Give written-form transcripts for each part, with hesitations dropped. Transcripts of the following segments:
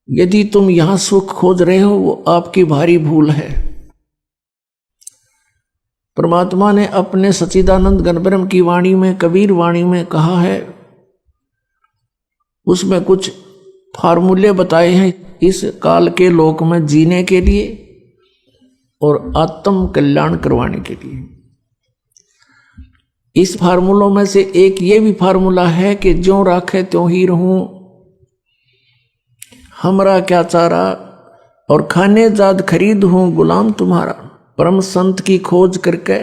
यदि तुम यहां सुख खोज रहे हो वो आपकी भारी भूल है। परमात्मा ने अपने सच्चिदानंद घनब्रह्म की वाणी में, कबीर वाणी में कहा है, उसमें कुछ फार्मूले बताए हैं इस काल के लोक में जीने के लिए और आत्म कल्याण करवाने के लिए। इस फार्मूलों में से एक ये भी फार्मूला है कि ज्यों राखे त्यों ही रहूं, हमरा क्या चारा, और खाने जाद खरीद हूं गुलाम तुम्हारा। परम संत की खोज करके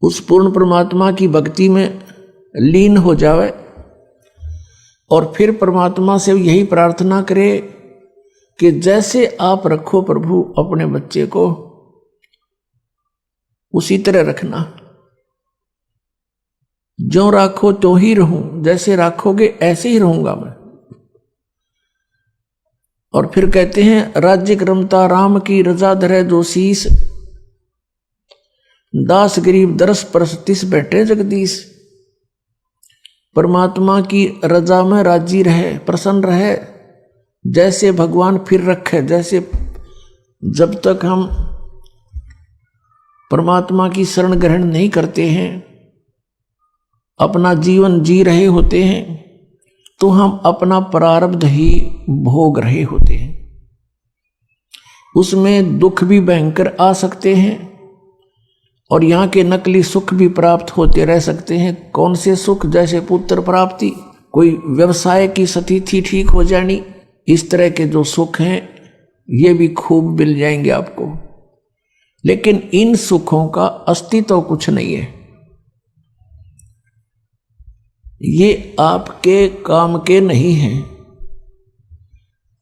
उस पूर्ण परमात्मा की भक्ति में लीन हो जावे और फिर परमात्मा से यही प्रार्थना करे कि जैसे आप रखो प्रभु अपने बच्चे को, उसी तरह रखना। जो राखो तो ही रहूं, जैसे राखोगे ऐसे ही रहूंगा मैं। और फिर कहते हैं, राज्य क्रमता राम की रजा धरे जो शीस, दास गरीब दरस परस तिस बैठे जगदीश। परमात्मा की रजा में राजी रहे, प्रसन्न रहे, जैसे भगवान फिर रखे। जैसे जब तक हम परमात्मा की शरण ग्रहण नहीं करते हैं, अपना जीवन जी रहे होते हैं, तो हम अपना प्रारब्ध ही भोग रहे होते हैं। उसमें दुख भी भयंकर आ सकते हैं और यहाँ के नकली सुख भी प्राप्त होते रह सकते हैं। कौन से सुख? जैसे पुत्र प्राप्ति, कोई व्यवसाय की स्थिति ठीक हो जानी, इस तरह के जो सुख हैं ये भी खूब मिल जाएंगे आपको। लेकिन इन सुखों का अस्तित्व कुछ नहीं है, ये आपके काम के नहीं हैं।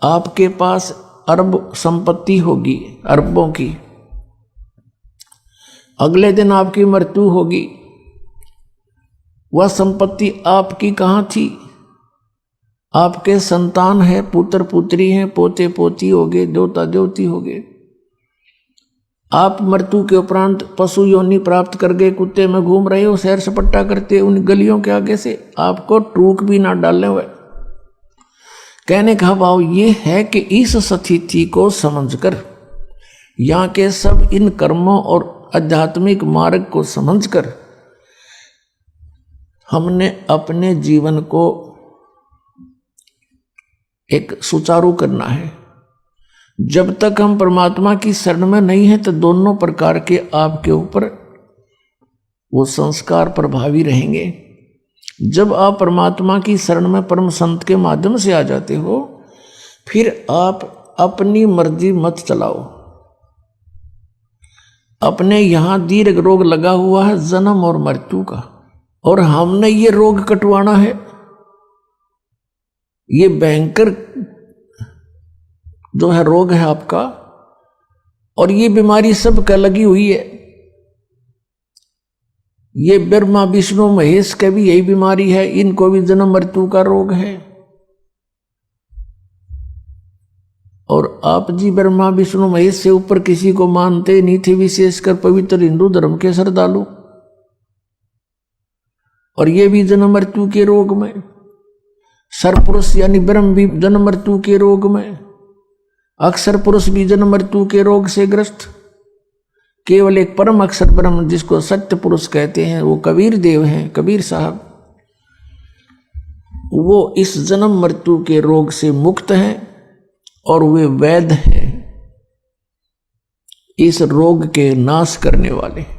आपके पास अरब संपत्ति होगी, अरबों की, अगले दिन आपकी मृत्यु होगी। वह संपत्ति आपकी कहाँ थी? आपके संतान है, पुत्र पुत्री हैं, पोते पोती होगे, देवता देवती होगे। आप मृत्यु के उपरांत पशु योनि प्राप्त कर गए, कुत्ते में घूम रहे हो, सैर सपट्टा करते उन गलियों के आगे से, आपको टूक भी ना डालने हुए। कहने का भाव ये है कि इस स्थिति को समझकर, यहाँ के सब इन कर्मों और आध्यात्मिक मार्ग को समझकर हमने अपने जीवन को एक सुचारू करना है। जब तक हम परमात्मा की शरण में नहीं है तो दोनों प्रकार के आपके ऊपर वो संस्कार प्रभावी रहेंगे। जब आप परमात्मा की शरण में परम संत के माध्यम से आ जाते हो, फिर आप अपनी मर्जी मत चलाओ। अपने यहां दीर्घ रोग लगा हुआ है जन्म और मृत्यु का, और हमने ये रोग कटवाना है। ये भयंकर जो है रोग है आपका, और ये बीमारी सबका लगी हुई है। ये ब्रह्मा विष्णु महेश के भी यही बीमारी है, इनको भी जन्म मृत्यु का रोग है। और आप जी ब्रह्मा विष्णु महेश से ऊपर किसी को मानते नहीं थे, विशेषकर पवित्र हिंदू धर्म के श्रद्धालु, और ये भी जन्म मृत्यु के रोग में। सरपुरुष यानी ब्रह्म भी जन्म मृत्यु के रोग में, अक्षर पुरुष भी जन्म मृत्यु के रोग से ग्रस्त। केवल एक परम अक्षर ब्रह्म जिसको सत्य पुरुष कहते हैं, वो कबीर देव हैं, कबीर साहब, वो इस जन्म मृत्यु के रोग से मुक्त हैं और वे वैद्य हैं, इस रोग के नाश करने वाले।